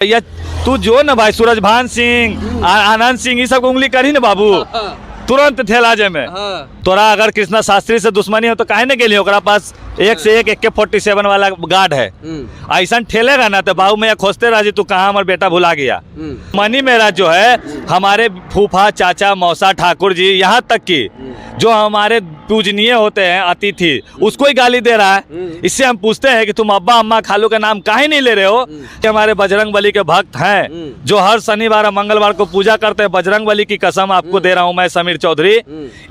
भैया तू जो न भाई सूरजभान सिंह आनंद सिंह ये सब उंगली करी न बाबू तुरंत ठेला जे में। तोरा अगर कृष्णा शास्त्री से दुश्मनी हो तो काहे न गेली, ओकरा पास एक से एक AK-47 वाला गार्ड है। ऐसा ठेलेगा ना तो बाबू मैं खोजते रह जी तू कहाँ हमारा बेटा भुला गया। मनी मेरा जो है हमारे फूफा चाचा मौसा ठाकुर जी यहाँ तक की जो हमारे पूजनीय होते हैं अतिथि उसको ही गाली दे रहा है। इससे हम पूछते हैं कि तुम अब्बा अम्मा खालू का नाम काहे नहीं ले रहे हो। कि हमारे बजरंग बली के भक्त हैं जो हर शनिवार और मंगलवार को पूजा करते हैं। बजरंग बली की कसम आपको दे रहा हूं मैं समीर चौधरी,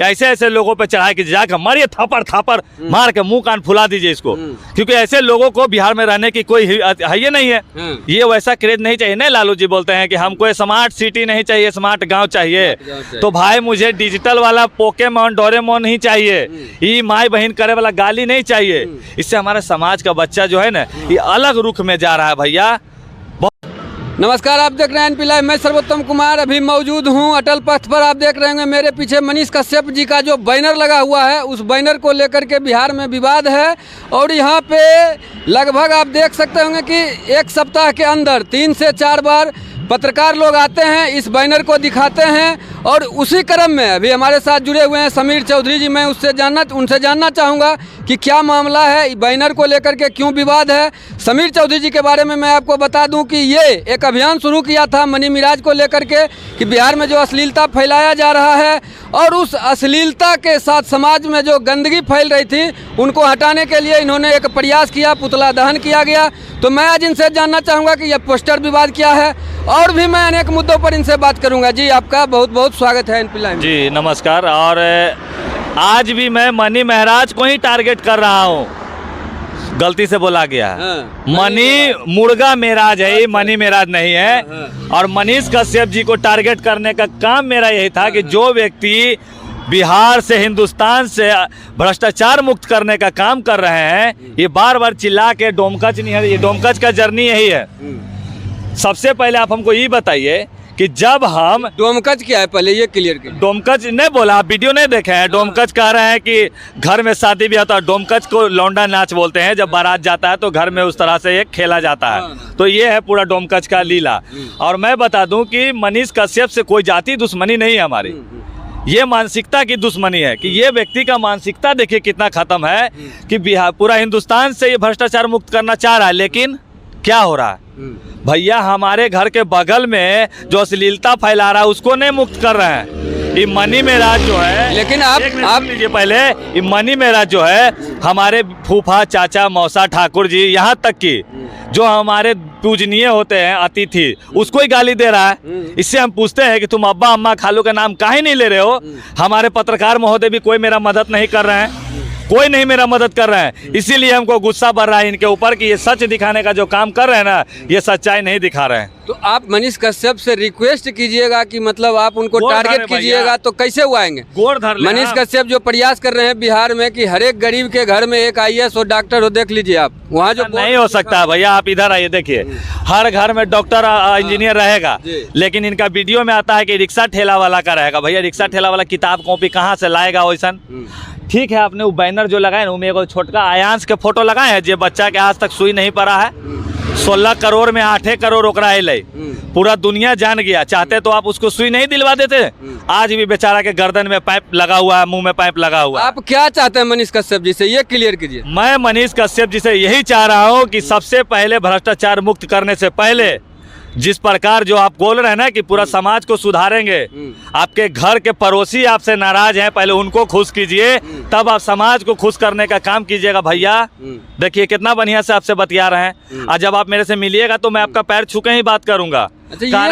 ऐसे ऐसे लोगों पे चढ़ा के जाकर मारिए थापड़ थापड़ मार के मुंह कान फुला दीजिए इसको, क्योंकि ऐसे लोगों को बिहार में रहने की कोई है नहीं है। ये वैसा क्रेज नहीं चाहिए। नहीं लालू जी बोलते हैं कि हमको स्मार्ट सिटी नहीं चाहिए, स्मार्ट गाँव चाहिए। तो भाई मुझे डिजिटल वाला पोकेमॉन डोरेमोन नहीं चाहिए, ये माई बहन करे वाला गाली नहीं चाहिए। इससे हमारे समाज का बच्चा जो है ना ये अलग रुख में जा रहा है भैया। नमस्कार, आप देख रहे हैं NP लाइव। मैं सर्वोत्तम कुमार अभी मौजूद हूं अटल पथ पर। आप देख रहे होंगे मेरे पीछे मनीष कश्यप जी का जो बैनर लगा हुआ है, उस बैनर को लेकर के बिहार में विवाद है। और यहां पे लगभग आप देख सकते होंगे कि एक सप्ताह के अंदर 3 से 4 बार पत्रकार लोग आते हैं, इस बैनर को दिखाते हैं। और उसी क्रम में अभी हमारे साथ जुड़े हुए हैं समीर चौधरी जी। मैं उनसे जानना चाहूँगा कि क्या मामला है, बैनर को लेकर के क्यों विवाद है। समीर चौधरी जी के बारे में मैं आपको बता दूं कि ये एक अभियान शुरू किया था मनी मिराज को लेकर के कि बिहार में जो अश्लीलता फैलाया जा रहा है और उस अश्लीलता के साथ समाज में जो गंदगी फैल रही थी उनको हटाने के लिए इन्होंने एक प्रयास किया, पुतला दहन किया गया। तो मैं आज इनसे जानना चाहूँगा कि यह पोस्टर विवाद क्या है और भी मैं अनेक मुद्दों पर इनसे बात करूँगा। जी आपका बहुत बहुत स्वागत है NP लाइव। जी नमस्कार। और आज भी मैं मनी महाराज को ही टारगेट कर रहा हूँ, गलती से बोला गया। मनी मुर्गा मेराज है, मनी मेराज नहीं है। और मनीष कश्यप जी को टारगेट करने का काम मेरा यही था कि जो व्यक्ति बिहार से हिंदुस्तान से भ्रष्टाचार मुक्त करने का काम कर रहे हैं, ये बार बार चिल्ला के डोमकच नहीं है, ये डोमकच का जर्नी यही है। सबसे पहले आप हमको ये बताइए कि जब हम डोमकच क्या है पहले ये क्लियर कीजिए। डोमकच नहीं बोला, आप वीडियो नहीं देखे हैं। डोमकच कह रहे हैं कि घर में शादी भी होता है, डोमकच को लौंडा नाच बोलते हैं। जब बारात जाता है तो घर में उस तरह से ये खेला जाता है। तो ये है पूरा डोमकच का लीला। और मैं बता दूं कि मनीष कश्यप से कोई जाति दुश्मनी नहीं है हमारी, ये मानसिकता की दुश्मनी है। कि ये व्यक्ति का मानसिकता देखिए कितना खत्म है कि बिहार पूरा हिंदुस्तान से ये भ्रष्टाचार मुक्त करना चाह रहा है, लेकिन क्या हो रहा है भैया, हमारे घर के बगल में जो अश्लीलता फैला रहा है उसको नहीं मुक्त कर रहे हैं। ये मनी मेराज जो है, लेकिन आप लीजिए पहले, ये मनी मेराज जो है हमारे फूफा चाचा मौसा ठाकुर जी यहाँ तक की जो हमारे पूजनीय होते हैं अतिथि उसको ही गाली दे रहा है। इससे हम पूछते हैं कि तुम अब्बा अम्मा खालू का नाम काहे नहीं ले रहे हो। हमारे पत्रकार महोदय भी कोई मेरा मदद नहीं कर रहे हैं, कोई नहीं मेरा मदद कर रहे हैं। इसीलिए हमको गुस्सा बढ़ रहा है इनके ऊपर कि ये सच दिखाने का जो काम कर रहे हैं ना, ये सच्चाई नहीं दिखा रहे हैं। तो आप मनीष कश्यप से रिक्वेस्ट कीजिएगा कि मतलब आप उनको टारगेट कीजिएगा तो कैसे वो आएंगे। मनीष कश्यप जो प्रयास कर रहे हैं बिहार में कि हर एक गरीब के घर में एक IAS और डॉक्टर हो, देख लीजिए आप वहाँ जो नहीं हो सकता भैया। आप इधर आइए, देखिए हर घर में डॉक्टर इंजीनियर रहेगा, लेकिन इनका वीडियो में आता है कि रिक्शा ठेला वाला का रहेगा। भैया रिक्शा ठेला वाला किताब कॉपी कहाँ से लाएगा वैसा। ठीक है, आपने वो बैनर जो लगाए ना, उनमें छोटका आयांश के फोटो लगाए हैं जो बच्चा के आज तक सुई नहीं पड़ा है। 16 करोड़ में 8 करोड़ ओकरा अल, पूरा दुनिया जान गया। चाहते तो आप उसको सुई नहीं दिलवा देते। आज भी बेचारा के गर्दन में पाइप लगा हुआ है, मुंह में पाइप लगा हुआ है। आप क्या चाहते हैं मनीष कश्यप जी से, ये क्लियर कीजिए। मैं मनीष कश्यप जी से यही चाह रहा हूँ कि सबसे पहले भ्रष्टाचार मुक्त करने से पहले जिस प्रकार जो आप बोल रहे हैं ना कि पूरा समाज को सुधारेंगे, आपके घर के पड़ोसी आपसे नाराज हैं, पहले उनको खुश कीजिए, तब आप समाज को खुश करने का काम कीजिएगा। भैया देखिए कितना बढ़िया से आपसे बतिया रहे हैं, और जब आप मेरे से मिलिएगा तो मैं आपका पैर छू के ही बात करूंगा। अच्छा,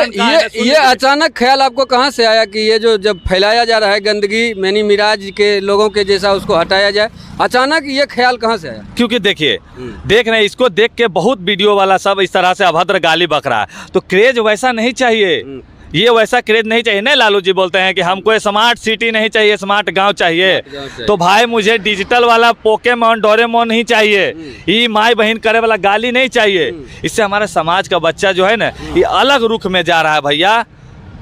ये अचानक ख्याल आपको कहाँ से आया कि ये जो जब फैलाया जा रहा है गंदगी मनी मिराज के लोगों के जैसा उसको हटाया जाए, अचानक ये ख्याल कहाँ से आया। क्योंकि देखिए देख रहे हैं इसको देख के बहुत वीडियो वाला सब इस तरह से अभद्र गाली बक रहा है, तो क्रेज वैसा नहीं चाहिए, ये वैसा क्रेज नहीं चाहिए। नहीं लालू जी बोलते हैं कि हमको स्मार्ट सिटी नहीं चाहिए, स्मार्ट गांव चाहिए। तो भाई मुझे डिजिटल वाला पोकेमॉन डोरेमोन नहीं चाहिए, ये माई बहन करे वाला गाली नहीं चाहिए। इससे हमारे समाज का बच्चा जो है ना ये अलग रुख में जा रहा है भैया।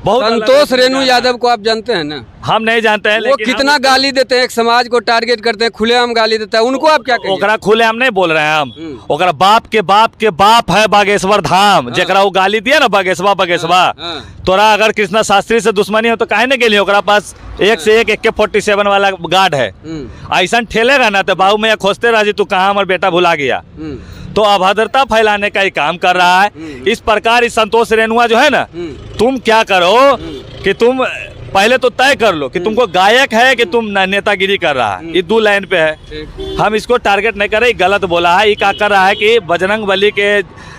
बहुत संतोष रेणु यादव को आप जानते हैं ना? हम नहीं जानते हैं, वो लेकिन कितना गाली देते हैं, एक समाज को टारगेट करते हैं, खुलेआम गाली देता है, उनको आप क्या कहेंगे? ओकरा खुले हम नहीं बोल रहे हैं हम, ओकरा बाप के बाप है बागेश्वर धाम, जेकरा वो गाली दिया ना बागेश्वा। तोरा अगर कृष्णा शास्त्री से दुश्मनी हो तो काहे न गेली, ओकरा पास एक से एक AK-47 वाला गार्ड है। ऐसा ठेलेगा ना तो बाबू मैं खोजते रह जी तू कहाँ हमारा बेटा भुला गया। तो अभद्रता फैलाने का ही काम कर रहा है। इस प्रकार इस संतोष रेणुआ जो है ना, तुम क्या करो कि तुम पहले तो तय कर लो कि तुमको गायक है कि तुम नेतागिरी कर रहा है। ये 2 लाइन पे है। हम इसको टारगेट नहीं कर रहे, गलत बोला है। ये क्या कर रहा है कि बजरंग बली के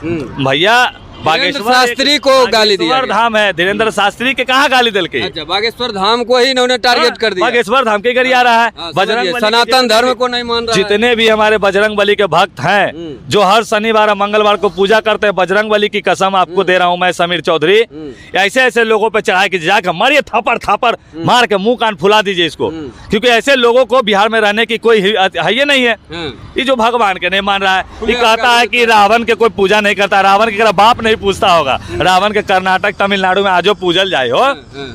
भैया बागेश्वर शास्त्री को गाली दिया, धाम है, धीरेन्द्र शास्त्री के कहाँ गाली दिल के? अच्छा, बागेश्वर धाम को ही इन्होंने टारगेट कर दिया। बागेश्वर धाम के घर आ रहा है। बजरंग बली सनातन धर्म को नहीं मान रहा है। जितने भी हमारे बजरंग बली के भक्त हैं, जो हर शनिवार और मंगलवार को पूजा करते हैं, बजरंग बली की कसम आपको दे रहा हूँ मैं समीर चौधरी, ऐसे ऐसे लोगों पे चढ़ा के जाकर मारिए, थप्पड़ मार के मुंह कान फुला दीजिए इसको, क्योंकि ऐसे लोगों को बिहार में रहने की कोई है नहीं है। ये जो भगवान के नहीं मान रहा है, ये कहता है कि रावण के कोई पूजा नहीं करता, रावण के बाप नहीं पूछता होगा। रावण के कर्नाटक तमिलनाडु में आजो पूजल जाए हो।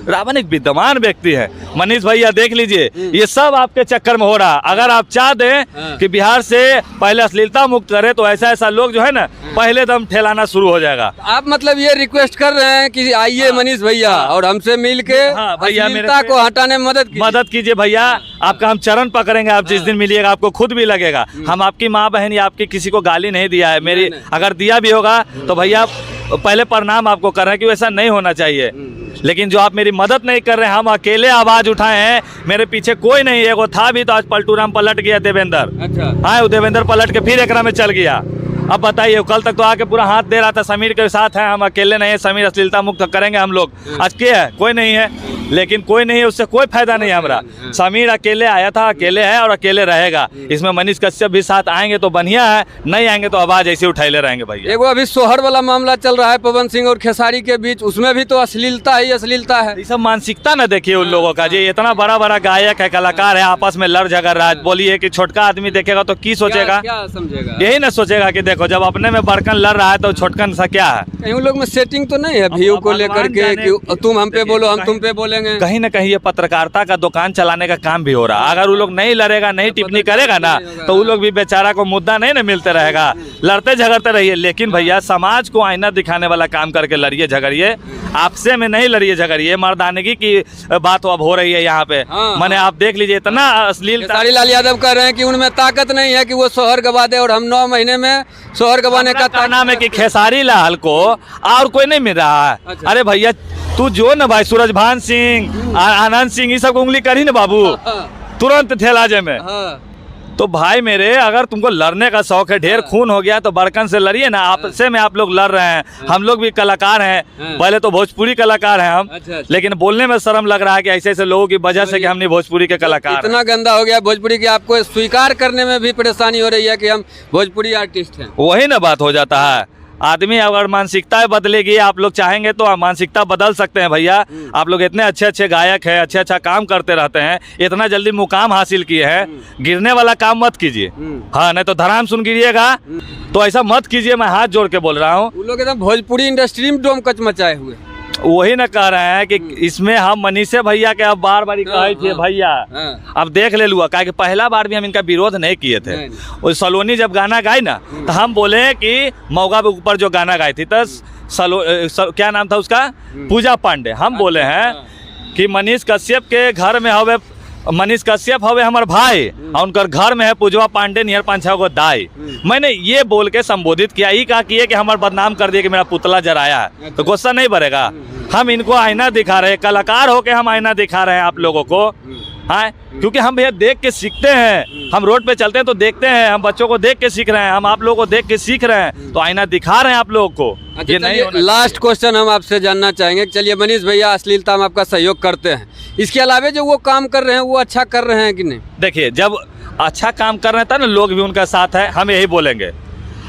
रावण एक विद्यमान व्यक्ति है। मनीष भैया देख लीजिए, ये सब आपके चक्कर में हो रहा। अगर आप चाह दें कि बिहार से पहले अश्लीलता मुक्त करे तो ऐसा लोग जो है ना पहले दम ठेलाना शुरू हो जाएगा। आप मतलब ये रिक्वेस्ट कर रहे हैं कि आइए मनीष भैया और हमसे मिल के अश्लीलता को हटाने में मदद कीजिए भैया। आपका हम चरण पकड़ेंगे, आप जिस दिन मिलिएगा आपको खुद भी लगेगा हम आपकी माँ बहन या आपकी किसी को गाली नहीं दिया है। मेरी अगर दिया भी होगा तो भैया पहले प्रणाम आपको कर रहे हैं कि वैसा नहीं होना चाहिए। लेकिन जो आप मेरी मदद नहीं कर रहे हैं, हम अकेले आवाज उठाए हैं, मेरे पीछे कोई नहीं है। वो था भी तो आज पलटूराम पलट गया देवेंद्र। अच्छा। हाँ, देवेंद्र पलट के फिर एकरा में चल गया। अब बताइए, कल तक तो आके पूरा हाथ दे रहा था समीर के साथ है, हम अकेले नहीं है, समीर अश्लीलता मुक्त करेंगे हम लोग। आज के है कोई नहीं है, लेकिन कोई नहीं है, उससे कोई फायदा नहीं है हमारा। समीर अकेले आया था, अकेले है और अकेले रहेगा। इसमें मनीष कश्यप भी साथ आएंगे तो बढ़िया है, नहीं आएंगे तो आवाज ऐसे उठाए रहेंगे भैया। एगो अभी सोहर वाला मामला चल रहा है पवन सिंह और खेसारी के बीच, उसमें भी तो अश्लीलता ही अश्लीलता है। ये सब मानसिकता ना देखिए उन लोगों का, जी इतना बड़ा गायक है, कलाकार है, आपस में लड़ झगड़ रहा है। बोलिए कि छोटका आदमी देखेगा तो की सोचेगा, क्या समझेगा? यही ना सोचेगा कि देखो जब अपने में बड़कन लड़ रहा है तो छोटकन सा क्या है। कहीं उन लोग में सेटिंग तो नहीं है व्यू को लेकर के कि तुम हम पे बोलो हम तुम पे बोलेंगे? कहीं ना कहीं ये पत्रकारिता का दुकान चलाने का काम भी हो रहा है। अगर वो लोग नहीं लड़ेगा, नहीं टिप्पणी करेगा ना, तो वो लोग भी बेचारा को मुद्दा नहीं ना मिलते रहेगा। लड़ते झगड़ते रहिए, लेकिन भैया समाज को आईना दिखाने वाला काम करके लड़िए झगड़िए, आपसे में नहीं लड़िए झगड़िए। मर्दानगी की बात अब हो रही है यहाँ पे। मैंने आप देख लीजिए इतना अश्लील। खेसारी लाल यादव कह रहे हैं कि उनमें ताकत नहीं है कि वो सोहर गवा दे, और हम 9 महीने में सोहर गवाने का नाम है कि खेसारी लाल को और कोई नहीं मिल रहा है। अच्छा। अरे भैया तू जो न भाई सूरजभान सिंह, आनंद सिंह, ये सब उंगली करी ना बाबू, तुरंत ठेलाजे में। तो भाई मेरे, अगर तुमको लड़ने का शौक है, ढेर खून हो गया तो बड़कन से लड़िए ना। आपसे में आप लोग लड़ रहे हैं, हम लोग भी कलाकार हैं, पहले तो भोजपुरी कलाकार हैं हम। अच्छा। लेकिन बोलने में शर्म लग रहा है कि ऐसे ऐसे लोगों की वजह से कि हम नहीं भोजपुरी के कलाकार। इतना गंदा हो गया भोजपुरी की, आपको स्वीकार करने में भी परेशानी हो रही है कि हम भोजपुरी आर्टिस्ट हैं। वही ना बात हो जाता है। आदमी अगर मानसिकता बदलेगी, आप लोग चाहेंगे तो मानसिकता बदल सकते हैं भैया। आप लोग इतने अच्छे गायक हैं, अच्छा काम करते रहते हैं, इतना जल्दी मुकाम हासिल किए हैं, गिरने वाला काम मत कीजिए। हाँ, नहीं तो धराम सुन गिरिएगा, तो ऐसा मत कीजिए। मैं हाथ जोड़ के बोल रहा हूँ। वो लोग एकदम भोजपुरी इंडस्ट्री में डोम कच मचाए हुए, वही ना कह रहे हैं कि इसमें हम मनीषे भैया के अब बार कहे थे भैया, अब देख ले लुआ, क्या पहला बार भी हम इनका विरोध नहीं किए थे। वो सलोनी जब गाना गाई ना, तो हम बोले कि मौगा के ऊपर जो गाना गाई थी, तो क्या नाम था उसका, पूजा पांडे, हम बोले हैं कि मनीष कश्यप के घर में हवे, मनीष कश्यप हवे हमारे भाई, और उनकर घर में है पूजवा पांडे नियर 5-6 गो दाई। मैंने ये बोल के संबोधित किया, ही कहा कि हमारे बदनाम कर दिया कि मेरा पुतला जराया है, तो गुस्सा नहीं बढ़ेगा। हम इनको आईना दिखा रहे हैं, कलाकार होके हम आईना दिखा रहे हैं आप लोगों को। हाँ, क्योंकि हम भैया देख के सीखते हैं, हम रोड पे चलते हैं तो देखते हैं, हम बच्चों को देख के सीख रहे हैं, हम आप लोगों को देख के सीख रहे हैं, तो आईना दिखा रहे हैं आप लोगों को। अच्छा, ये नहीं। लास्ट क्वेश्चन हम आपसे जानना चाहेंगे, चलिए मनीष भैया अश्लीलता में आपका सहयोग करते हैं, इसके अलावा जो वो काम कर रहे हैं वो अच्छा कर रहे हैं कि नहीं? देखिए, जब अच्छा काम कर रहे हैं ना, लोग भी उनका साथ है, हम यही बोलेंगे।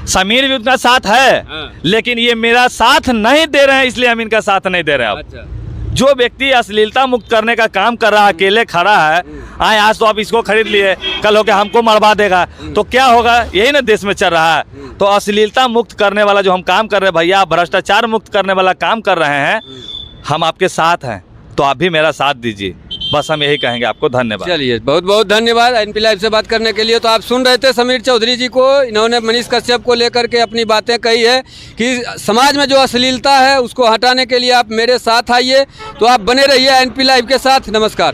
समीर भी उनका साथ है, लेकिन ये मेरा साथ नहीं दे रहे हैं, इसलिए हम इनका साथ नहीं दे रहे हैं। अच्छा। जो व्यक्ति अश्लीलता मुक्त करने का काम कर रहा है, अकेले खड़ा है, आए आज तो आप इसको खरीद लिए, कल होके हमको मरवा देगा, तो क्या होगा? यही ना देश में चल रहा है। तो अश्लीलता मुक्त करने वाला जो हम काम कर रहे हैं भैया, भ्रष्टाचार मुक्त करने वाला काम कर रहे हैं, हम आपके साथ हैं, तो आप भी मेरा साथ दीजिए, बस हम यही कहेंगे आपको। धन्यवाद। चलिए, बहुत बहुत धन्यवाद एनपी लाइव से बात करने के लिए। तो आप सुन रहे थे समीर चौधरी जी को, इन्होंने मनीष कश्यप को लेकर के अपनी बातें कही है कि समाज में जो अश्लीलता है उसको हटाने के लिए आप मेरे साथ आइए। तो आप बने रहिए एनपी लाइव के साथ। नमस्कार।